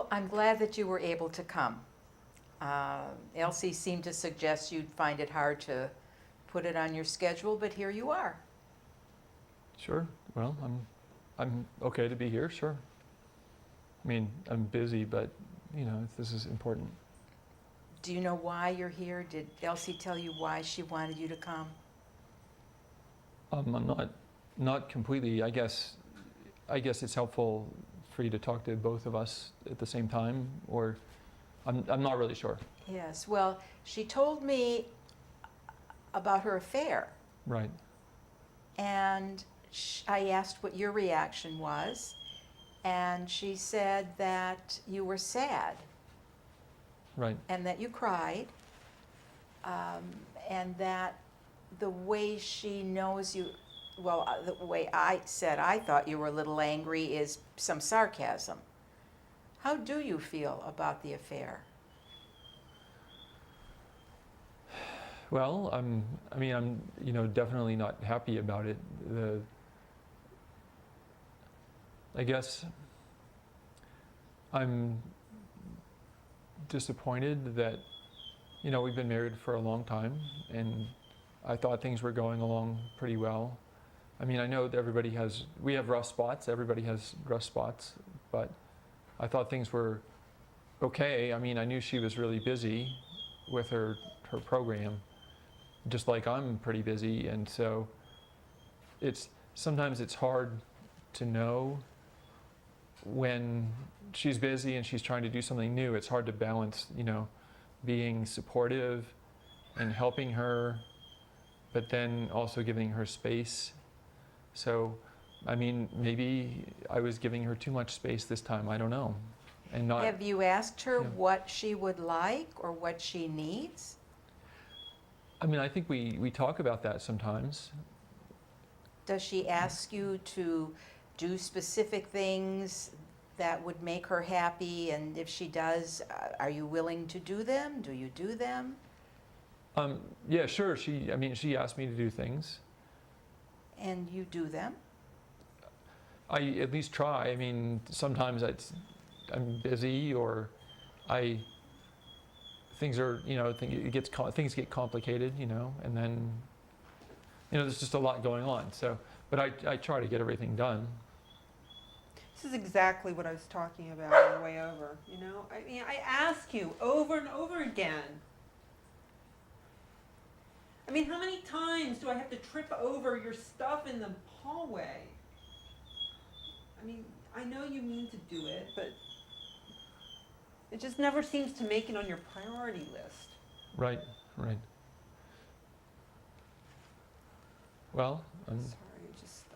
Well, I'm glad that you were able to come. Elsie seemed to suggest you'd find it hard to put it on your schedule, but here you are. Sure. Well, I'm okay to be here. Sure. I mean, I'm busy, but this is important. Do you know why you're here? Did Elsie tell you why she wanted you to come? I'm not completely. I guess it's helpful for you to talk to both of us at the same time, or I'm not really sure. Yes, well, she told me about her affair, Right. and I asked what your reaction was, and she said that you were sad Right. and that you cried, and that the way she knows you, well, the way I said I thought you were a little angry is some sarcasm. How do you feel about the affair? Well, I'm definitely not happy about it. I guess I'm disappointed that, we've been married for a long time, and I thought things were going along pretty well. I mean, I know that we have rough spots, everybody has rough spots, but I thought things were okay. I mean, I knew she was really busy with her program, just like I'm pretty busy, and so sometimes it's hard to know when she's busy and she's trying to do something new. It's hard to balance, being supportive and helping her, but then also giving her space. So, I mean, maybe I was giving her too much space this time. I don't know. And not. Have you asked her Yeah. what she would like or what she needs? I mean, I think we talk about that sometimes. Does she ask you to do specific things that would make her happy? And if she does, are you willing to do them? Do you do them? Yeah, sure. She asked me to do things. And you do them? I at least try. I mean, sometimes I'm busy, or things are, things get complicated, and then, there's just a lot going on. So, but I try to get everything done. This is exactly what I was talking about on the way over. I mean, I ask you over and over again. I mean, how many times do I have to trip over your stuff in the hallway? I mean, I know you mean to do it, but it just never seems to make it on your priority list. Right. Well, I'm sorry.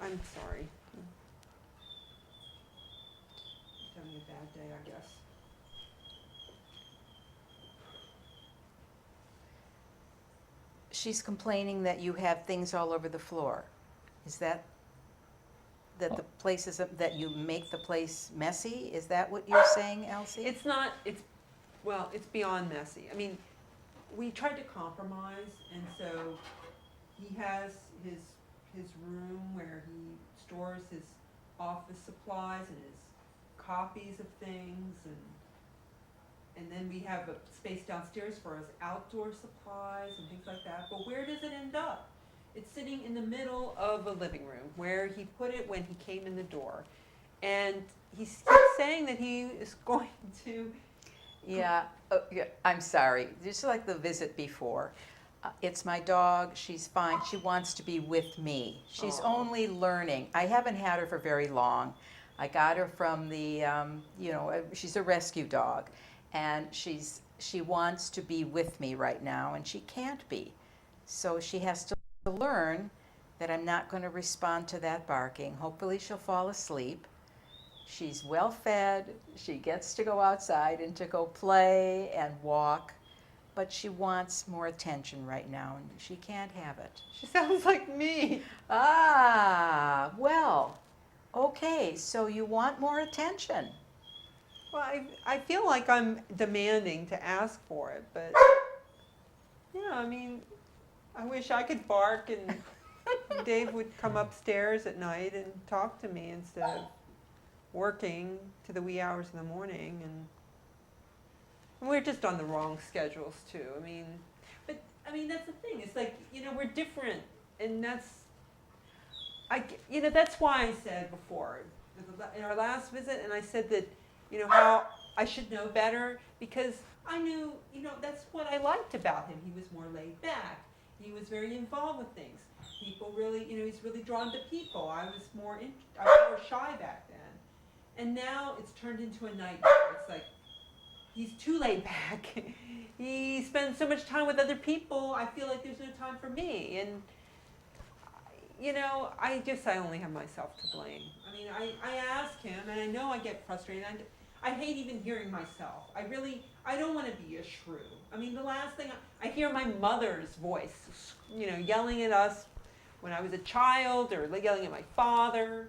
I'm having a bad day, I guess. She's complaining that you have things all over the floor. Is that the places that you make the place messy? Is that what you're saying, Elsie? It's not, it's beyond messy. I mean, we tried to compromise, and so he has his room where he stores his office supplies and his copies of things, and then we have a space downstairs for his outdoor supplies and things like that. But where does it end up? It's sitting in the middle of a living room where he put it when he came in the door. And he keeps saying that he is going to... Yeah, I'm sorry. Just like the visit before. It's my dog. She's fine. She wants to be with me. She's only learning. I haven't had her for very long. I got her from the, she's a rescue dog. And she wants to be with me right now, and she can't be. So she has to learn that I'm not going to respond to that barking. Hopefully she'll fall asleep. She's well fed. She gets to go outside and to go play and walk. But she wants more attention right now, and she can't have it. She sounds like me. Ah, well, okay, so you want more attention. Well, I feel like I'm demanding to ask for it, but, I mean, I wish I could bark and Dave would come upstairs at night and talk to me instead of working to the wee hours in the morning. And We're just on the wrong schedules too. But that's the thing. It's like, we're different, and that's why I said before in our last visit, and I said that, how I should know better, because I knew, that's what I liked about him. He was more laid back. He was very involved with things. People really, he's really drawn to people. I was more shy back then. And now it's turned into a nightmare. It's like, he's too laid back. He spends so much time with other people. I feel like there's no time for me. And, I only have myself to blame. I ask him, and I know I get frustrated. I hate even hearing myself. I don't want to be a shrew. The last thing, I hear my mother's voice, yelling at us when I was a child, or yelling at my father.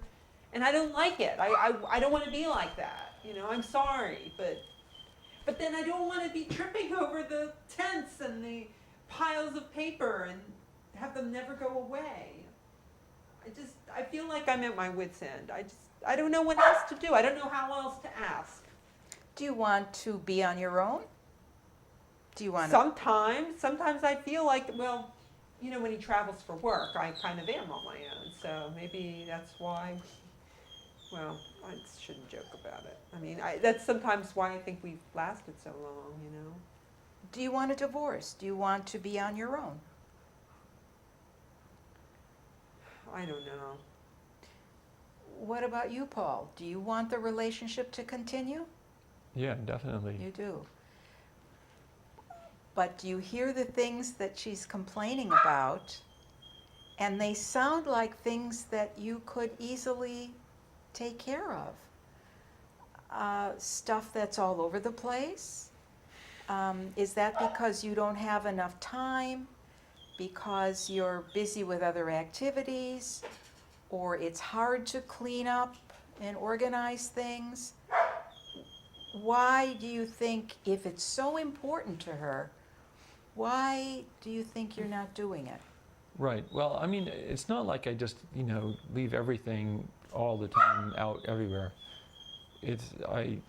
And I don't like it. I don't want to be like that. I'm sorry, but then I don't want to be tripping over the tents and the piles of paper and have them never go away. I feel like I'm at my wit's end. I don't know what else to do. I don't know how else to ask. Do you want to be on your own? Do you want Sometimes I feel like, when he travels for work, I kind of am on my own. So maybe that's why, I shouldn't joke about it. That's sometimes why I think we've lasted so long, Do you want a divorce? Do you want to be on your own? I don't know. What about you, Paul? Do you want the relationship to continue? Yeah, definitely. You do. But do you hear the things that she's complaining about? And they sound like things that you could easily take care of. Stuff that's all over the place. Is that because you don't have enough time? Because you're busy with other activities? Or it's hard to clean up and organize things? Why do you think, if it's so important to her, why do you think you're not doing it? Right. Well, it's not like I just, leave everything all the time out everywhere. I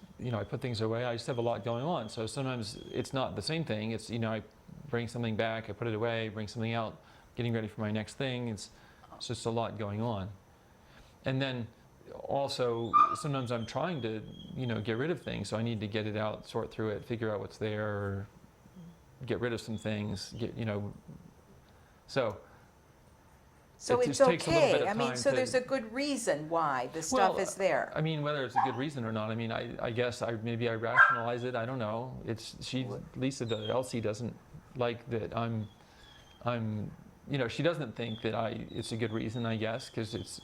put things away. I just have a lot going on. So sometimes it's not the same thing. It's, I bring something back, I put it away, bring something out, getting ready for my next thing. It's just a lot going on. And then also, sometimes I'm trying to, get rid of things. So I need to get it out, sort through it, figure out what's there, or get rid of some things, so it it's just takes a little bit okay. of time So to- there's a good reason why the stuff is there. Whether it's a good reason or not, I guess maybe I rationalize it. I don't know. Elsie doesn't like that I'm, she doesn't think that it's a good reason, I guess, because it's.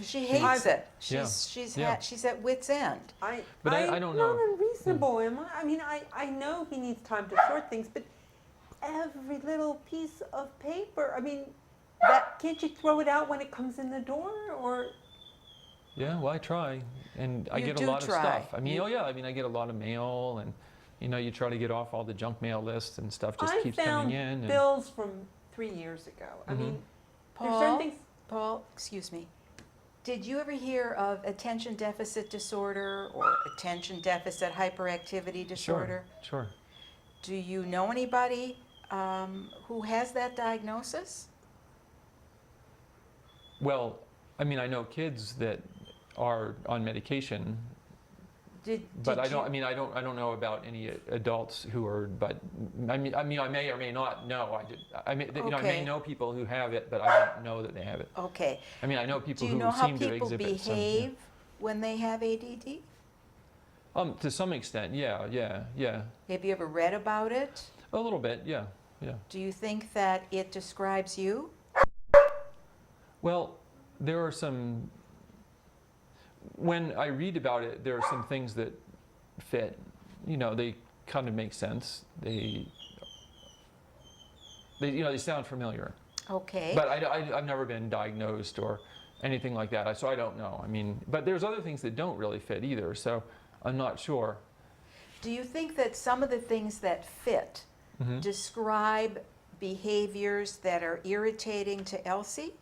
She hates it. Yeah. She's at wit's end. I don't know. Not unreasonable, am I? I know he needs time to sort things, but every little piece of paper, can't you throw it out when it comes in the door, or? Yeah, well, I try, and I You get a do lot try. of stuff. I get a lot of mail, and you try to get off all the junk mail lists, and stuff just keeps coming in. I And found bills from 3 years ago. There's Paul, certain things. Paul, excuse me. Did you ever hear of attention deficit disorder or attention deficit hyperactivity disorder? Sure. Do you know anybody who has that diagnosis? Well, I know kids that are on medication, but I don't know about any adults who are. But I may or may not know. I may know people who have it, but I don't know that they have it. Okay. I know people Do you who know how seem to people exhibit some. behave when they have ADD? To some extent, yeah. Have you ever read about it? A little bit, yeah. Do you think that it describes you? Well, there are some. When I read about it, there are some things that fit. They kind of make sense. They sound familiar. Okay. But I've never been diagnosed or anything like that, so I don't know. But there's other things that don't really fit either, so I'm not sure. Do you think that some of the things that fit Mm-hmm. describe behaviors that are irritating to Elsie?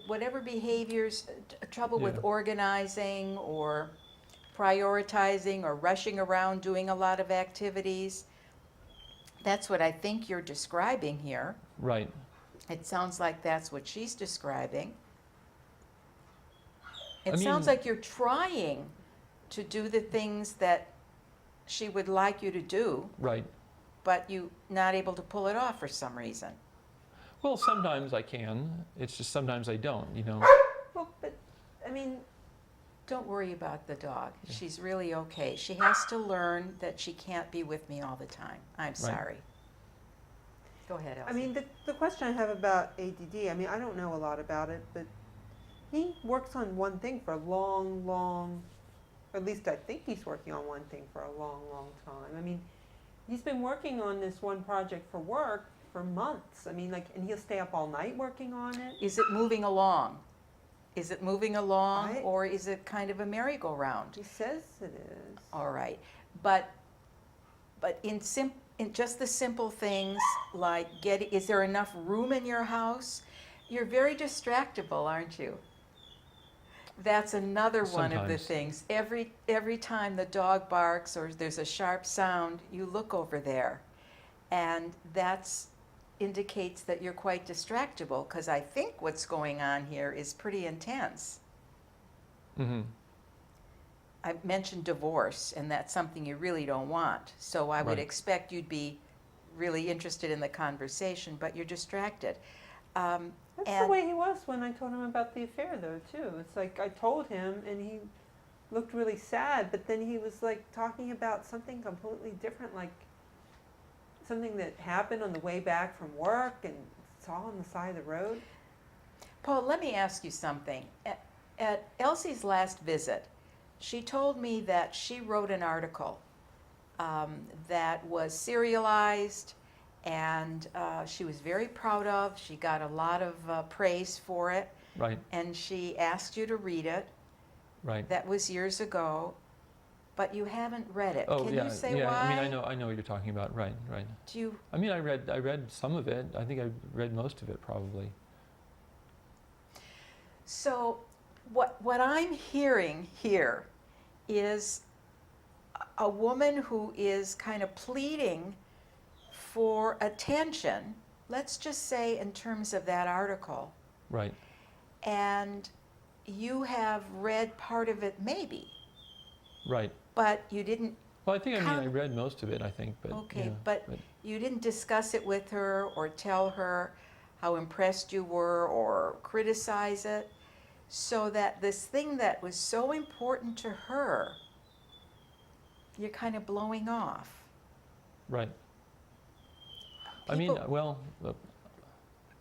Whatever behaviors, trouble with Yeah. organizing or prioritizing or rushing around doing a lot of activities. That's what I think you're describing here. Right. It sounds like that's what she's describing. I It sounds mean- like you're trying to do the things that she would like you to do, Right. but you're not able to pull it off for some reason. Well, sometimes I can. It's just sometimes I don't, you know. Well, but, I mean, Don't worry about the dog. Yeah. She's really okay. She has to learn that she can't be with me all the time. I'm sorry. Go ahead, Elsie. I mean, the question I have about ADD, I mean, I don't know a lot about it, but he works on one thing for a long, at least I think he's working on one thing for a long time. I mean, he's been working on this one project for work for months. I mean, like, and he'll stay up all night working on it. Is it moving along? Is it moving along, I- or is it kind of a merry-go-round? He says it is. All right, but in just the simple things like is there enough room in your house? You're very distractible, aren't you? That's another one of the Sometimes. things. Every time the dog barks or there's a sharp sound, you look over there, and that's indicates that you're quite distractible, because I think what's going on here is pretty intense. Mm-hmm. I mentioned divorce, and that's something you really don't want. So I would Right. expect you'd be really interested in the conversation, but you're distracted. That's the And- way he was when I told him about the affair, though, too. It's like I told him, and he looked really sad, but then he was like talking about something completely different, like something that happened on the way back from work, and it's all on the side of the road. Paul, let me ask you something. At Elsie's last visit, she told me that she wrote an article that was serialized, and she was very proud of. She got a lot of praise for it, Right. and she asked you to read it. Right. That was years ago, but you haven't read it. Oh, Can yeah. you say yeah. why? I mean, I know what you're talking about. Right. Right. Do you, I mean, I read some of it. I think I read most of it probably. so what I'm hearing here is a woman who is kind of pleading for attention, let's just say in terms of that article, Right. and you have read part of it maybe, Right. but you didn't, Well, I think I How- read most of it. I think, but okay, yeah, but you didn't discuss it with her or tell her how impressed you were or criticize it, so that this thing that was so important to her, you're kind of blowing off. right. I mean, People- well,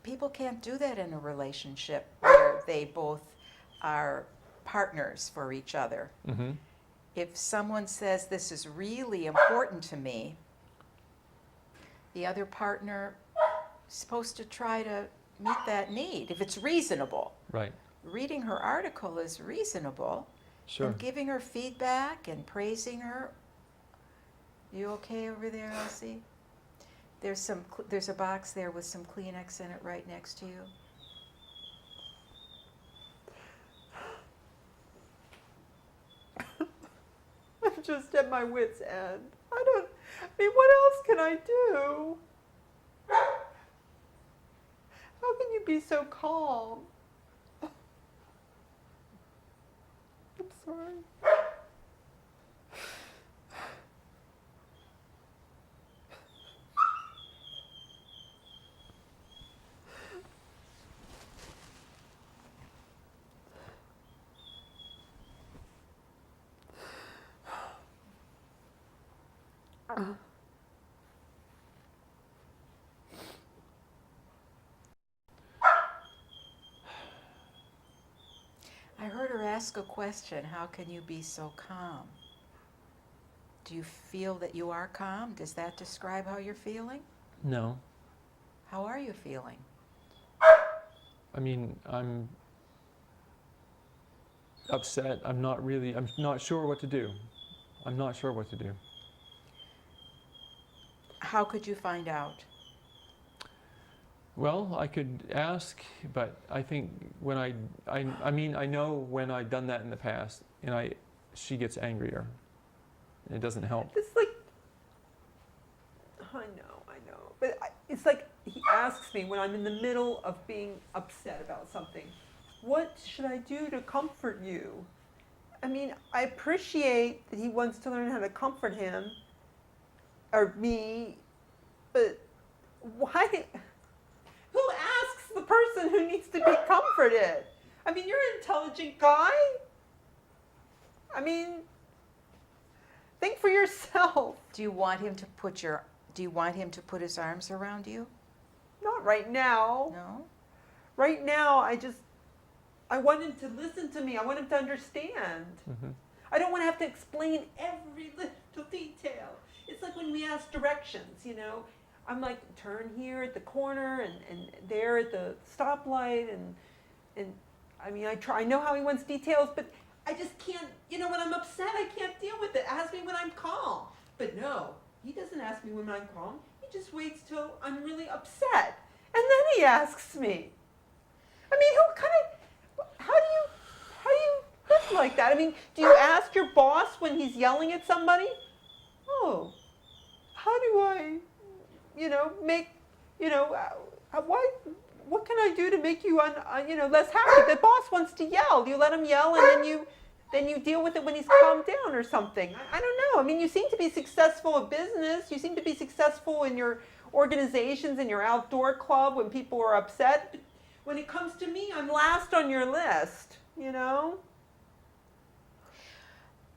People can't do that in a relationship where they both are partners for each other. mm-hmm. If someone says this is really important to me, the other partner is supposed to try to meet that need, if it's reasonable. Right. Reading her article is reasonable, Sure. and giving her feedback and praising her. You okay over there, Elsie? There's a box there with some Kleenex in it right next to you. I'm just at my wit's end. I mean, what else can I do? How can you be so calm? I'm sorry. I heard her ask a question, how can you be so calm? Do you feel that you are calm? Does that describe how you're feeling? No. How are you feeling? I mean, I'm upset. I'm not sure what to do. I'm not sure what to do. How could you find out? Well, I could ask, but I think when I mean, I know when I've done that in the past, and she gets angrier. It doesn't help. It's like, I know. But it's like he asks me when I'm in the middle of being upset about something, what should I do to comfort you? I mean, I appreciate that he wants to learn how to comfort him or me, but why? Who asks the person who needs to be comforted? I mean, you're an intelligent guy. I mean, think for yourself. Do you want him to put his arms around you? Not right now. No? Right now, I want him to listen to me. I want him to understand. Mm-hmm. I don't want to have to explain every little detail. It's like when we ask directions, you know. I'm like, turn here at the corner and there at the stoplight. And I mean, I know how he wants details, but I just can't, you know, when I'm upset, I can't deal with it. Ask me when I'm calm. But no, he doesn't ask me when I'm calm. He just waits till I'm really upset. And then he asks me. I mean, how do you live like that? I mean, do you ask your boss when he's yelling at somebody? Oh, how do I, you know, make, you know, what can I do to make you, less happy? The boss wants to yell. You let him yell, and then you deal with it when he's calmed down or something. I don't know. I mean, you seem to be successful at business. You seem to be successful in your organizations, in your outdoor club when people are upset. But when it comes to me, I'm last on your list, you know?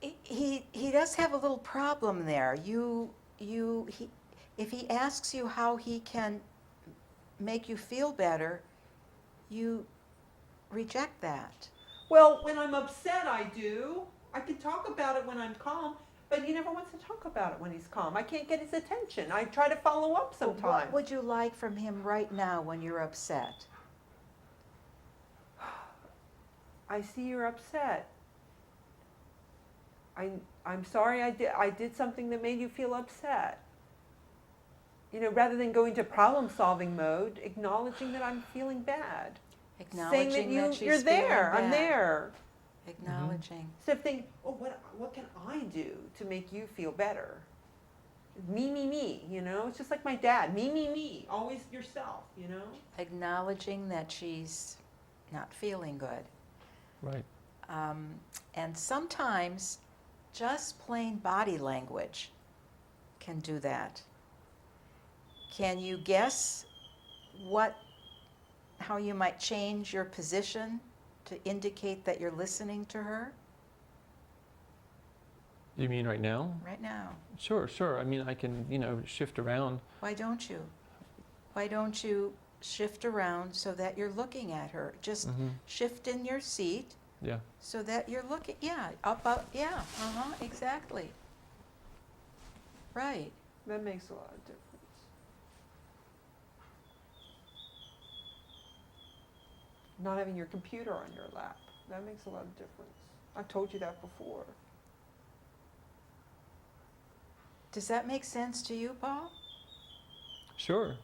He does have a little problem there. If he asks you how he can make you feel better, you reject that. Well, when I'm upset, I do. I can talk about it when I'm calm, but he never wants to talk about it when he's calm. I can't get his attention. I try to follow up sometimes. What would you like from him right now when you're upset? I see you're upset. I'm sorry I did something that made you feel upset. You know, rather than going to problem-solving mode, acknowledging that I'm feeling bad. Acknowledging saying that that she's you're there, feeling I'm bad. there. Acknowledging. Instead of thinking, oh, what can I do to make you feel better? Me, you know? It's just like my dad, me. Always yourself, you know? Acknowledging that she's not feeling good. Right. And sometimes just plain body language can do that. Can you guess how you might change your position to indicate that you're listening to her? You mean right now? Right now. Sure. I mean, I can, shift around. Why don't you? Why don't you shift around so that you're looking at her? Just shift in your seat. Yeah. So that you're looking, exactly. Right. That makes a lot of difference. Not having your computer on your lap, that makes a lot of difference. I've told you that before. Does that make sense to you, Paul? Sure.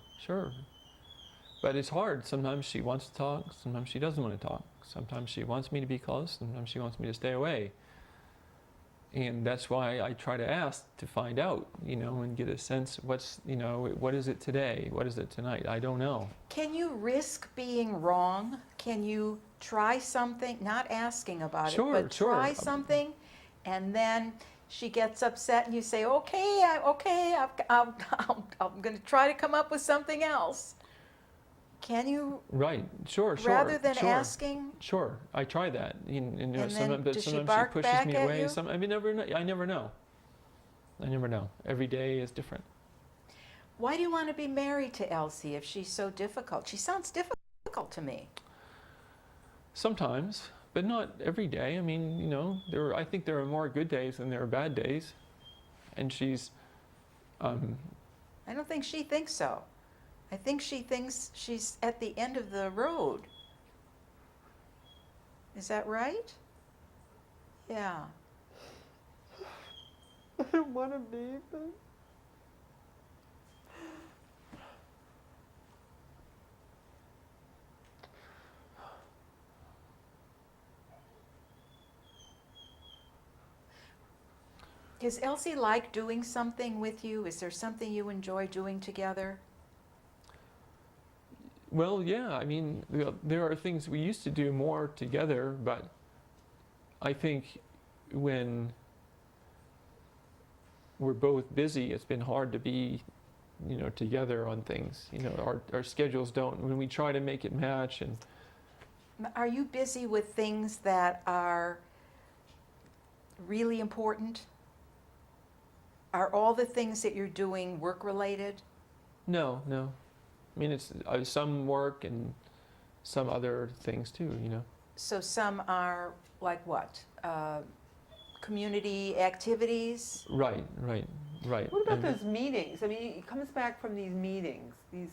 But it's hard. Sometimes she wants to talk, sometimes she doesn't want to talk. Sometimes she wants me to be close, sometimes she wants me to stay away. And that's why I try to ask to find out, and get a sense what is it today? What is it tonight? I don't know. Can you risk being wrong? Can you try something, not asking about it, but try something, and then she gets upset and you say, okay, I'm going to try to come up with something else. Can you? Right, sure. Rather than asking? Sure, I try that. And then sometimes does she she bark pushes back me at away. you? I never know. Every day is different. Why do you want to be married to Elsie if she's so difficult? She sounds difficult to me. Sometimes, but not every day. I mean, I think there are more good days than there are bad days. And she's... I don't think she thinks so. I think she thinks she's at the end of the road. Is that right? Yeah. I don't want to be, but... Does Elsie like doing something with you? Is there something you enjoy doing together? Well, yeah, I mean, there are things we used to do more together, but I think when we're both busy, it's been hard to be, together on things. Our schedules don't, when we try to make it match, and Are you busy with things that are really important? Are all the things that you're doing work-related? no. I mean, it's some work and some other things too. So some are like what? Community activities? Right. What about And those meetings? I mean, he comes back from these meetings, these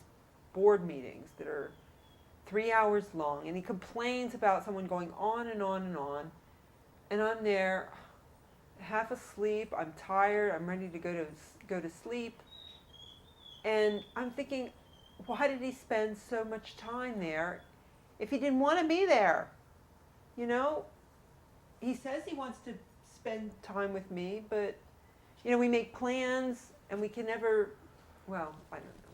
board meetings that are 3 hours long, and he complains about someone going on and on and on. And I'm there, half asleep. I'm tired. I'm ready to go to sleep. And I'm thinking, why did he spend so much time there if he didn't want to be there? He says he wants to spend time with me, but we make plans and we can never, well, I don't know.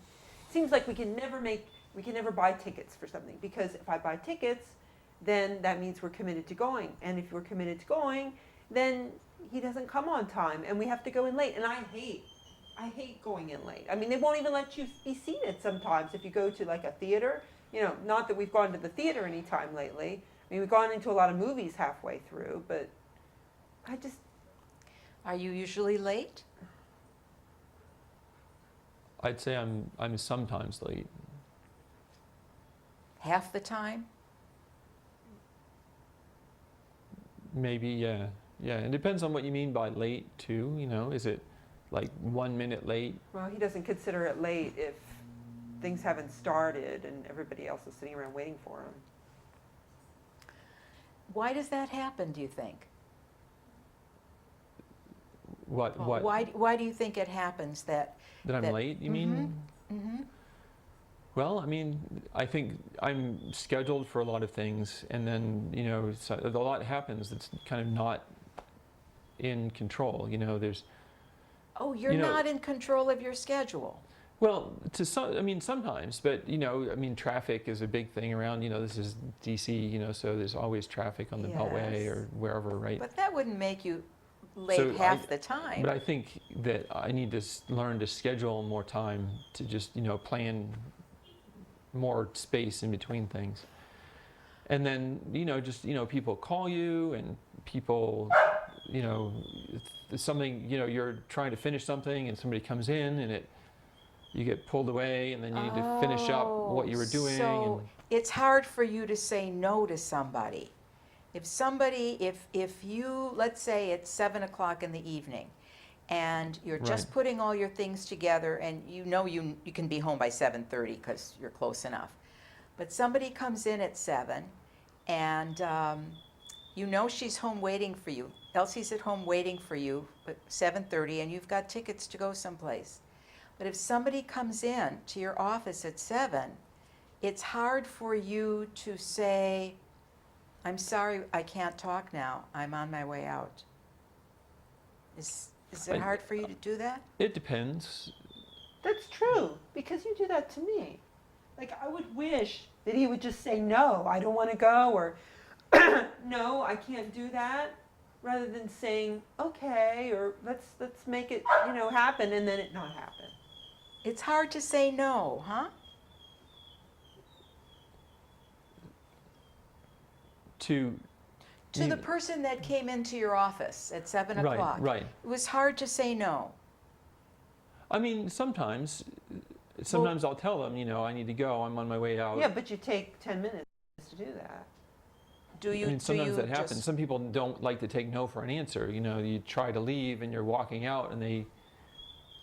Seems like we can never buy tickets for something, because if I buy tickets, then that means we're committed to going. And if we're committed to going, then he doesn't come on time and we have to go in late. And I hate going in late. I mean, they won't even let you be seated sometimes if you go to like a theater. Not that we've gone to the theater any time lately. I mean, we've gone into a lot of movies halfway through, but Are you usually late? I'd say I'm sometimes late. Half the time? Maybe, yeah. It depends on what you mean by late too. Is it like 1 minute late? well, he doesn't consider it late if things haven't started and everybody else is sitting around waiting for him. Why does that happen, do you think? What? Why do you think it happens that That I'm late, you mean? Mm-hmm. Well, I mean, I think I'm scheduled for a lot of things, and then, so a lot happens that's kind of not in control. There's, Oh, you're not in control of your schedule. well, sometimes, but, I mean, traffic is a big thing around, this is DC, so there's always traffic on the Beltway Yes. or wherever, right? But that wouldn't make you late So half the time. But I think that I need to learn to schedule more time to just, plan more space in between things. And then, just, people call you and people, something, you're trying to finish something and somebody comes in and you get pulled away and then you need to finish up what you were doing. So it's hard for you to say no to somebody. If you, let's say it's 7 o'clock in the evening and you're just Right. putting all your things together and you can be home by 7:30 because you're close enough. But somebody comes in at 7 and she's home waiting for you. Elsie's at home waiting for you at 7:30 and you've got tickets to go someplace. But if somebody comes in to your office at 7, it's hard for you to say, I'm sorry, I can't talk now. I'm on my way out. Is it hard for you to do that? It depends. That's true, because you do that to me. Like, I would wish that he would just say, no, I don't want to go, or no, I can't do that, rather than saying, okay, or let's make it, happen, and then it not happen. It's hard to say no, huh? To The person that came into your office at 7 o'clock. Right. It was hard to say no. I mean, sometimes I'll tell them, I need to go. I'm on my way out. Yeah, but you take 10 minutes to do that. Do you? I mean, sometimes that happens. just- Some people don't like to take no for an answer. You try to leave and you're walking out, and they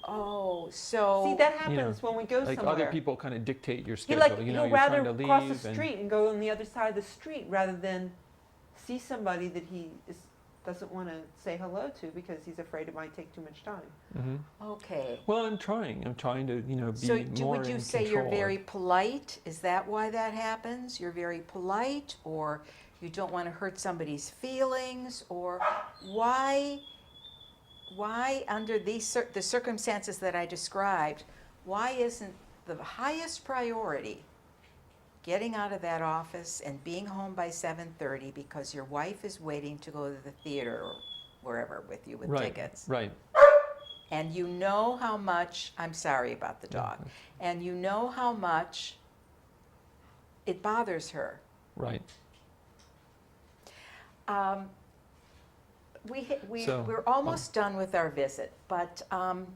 Oh, so. See, that happens when we go like somewhere. other people kind of dictate your He schedule. he'll You're rather trying to leave. cross the and- street and go on the other side of the street rather than see somebody that he doesn't want to say hello to because he's afraid it might take too much time. Mhm. Okay. Well, I'm trying to, be So more would you in say control. you're very polite? Is that why that happens? You're very polite, or you don't want to hurt somebody's feelings, or why why under the circumstances that I described, why isn't the highest priority getting out of that office and being home by 7:30 because your wife is waiting to go to the theater or wherever with you with Right, tickets? right. And you know how much, I'm sorry about the dog, and you know how much it bothers her. Right. So, We're almost done with our visit, but I'm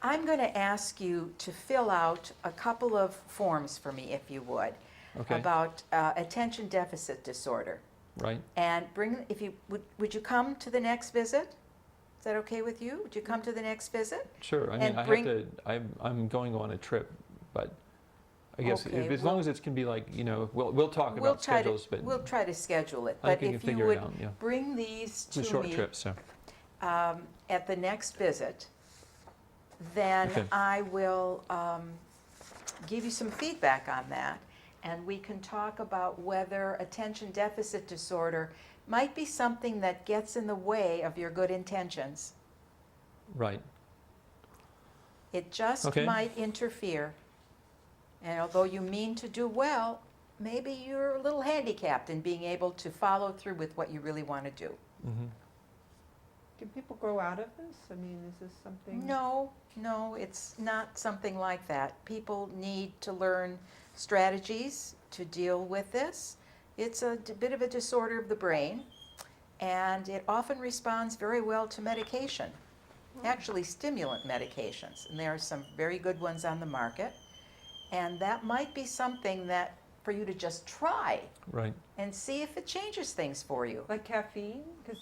going to ask you to fill out a couple of forms for me, if you would, Okay. about attention deficit disorder. Right. And if you would you come to the next visit? Is that okay with you? Would you come to the next visit? Sure. I And mean, bring- I'm going on a trip, but I guess Okay, as long as it can be like, we'll talk We'll about try schedules, but we'll try to schedule it. I But think you if can you figure it would out. Yeah. bring these It's a to short me trip, so. at the next visit, then Okay. I will give you some feedback on that, and we can talk about whether attention deficit disorder might be something that gets in the way of your good intentions. Right. It just Okay. might interfere. And although you mean to do well, maybe you're a little handicapped in being able to follow through with what you really want to do. Mm-hmm. Can people grow out of this? I mean, is this something? No, it's not something like that. People need to learn strategies to deal with this. It's a bit of a disorder of the brain, and it often responds very well to medication, actually stimulant medications, and there are some very good ones on the market. And that might be something that for you to just try Right. and see if it changes things for you. Like caffeine? Because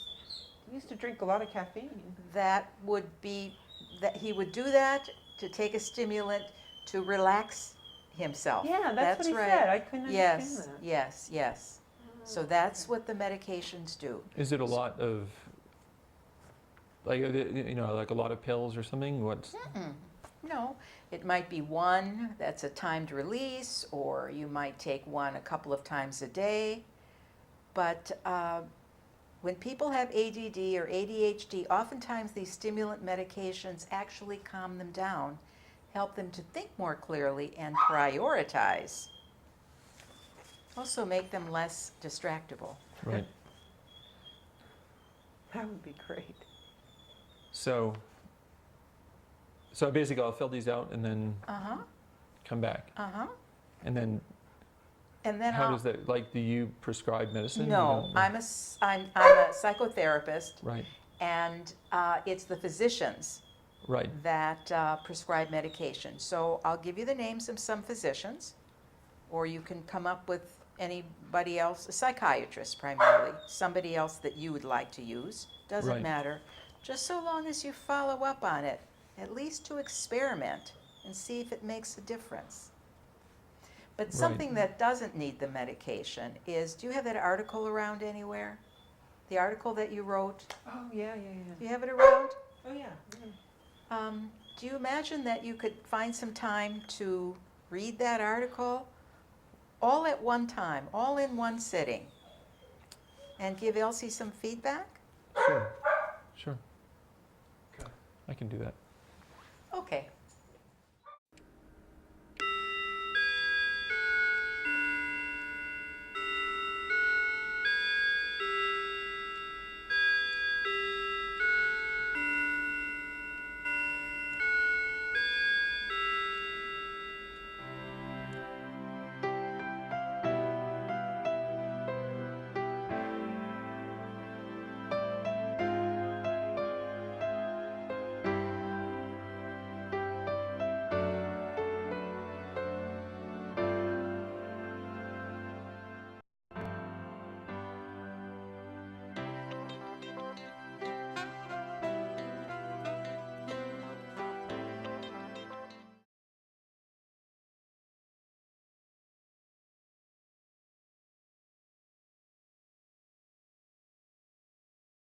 I used to drink a lot of caffeine. That would be, that he would do that to take a stimulant to relax himself. Yeah, that's what he right. said. I couldn't understand that. Yes. So that's what the medications do. Is it a lot of, like a lot of pills or something? What's? No, it might be one that's a timed release, or you might take one a couple of times a day. But when people have ADD or ADHD, oftentimes these stimulant medications actually calm them down, help them to think more clearly and prioritize. Also make them less distractible. Right. That would be great. So basically, I'll fill these out and then come back. And then And then how does that, like, do you prescribe medicine? You No, don't- I'm a psychotherapist, Right. and it's the physicians Right. that prescribe medication. So I'll give you the names of some physicians, or you can come up with anybody else, a psychiatrist primarily, somebody else that you would like to use, doesn't Right. matter. Just so long as you follow up on it, at least to experiment and see if it makes a difference. But Right. something that doesn't need the medication is, do you have that article around anywhere? The article that you wrote, Oh, yeah. do you have it around? Oh, yeah. Do you imagine that you could find some time to read that article all at one time, all in one sitting, and give Elsie some feedback? Sure. I can do that. Okay.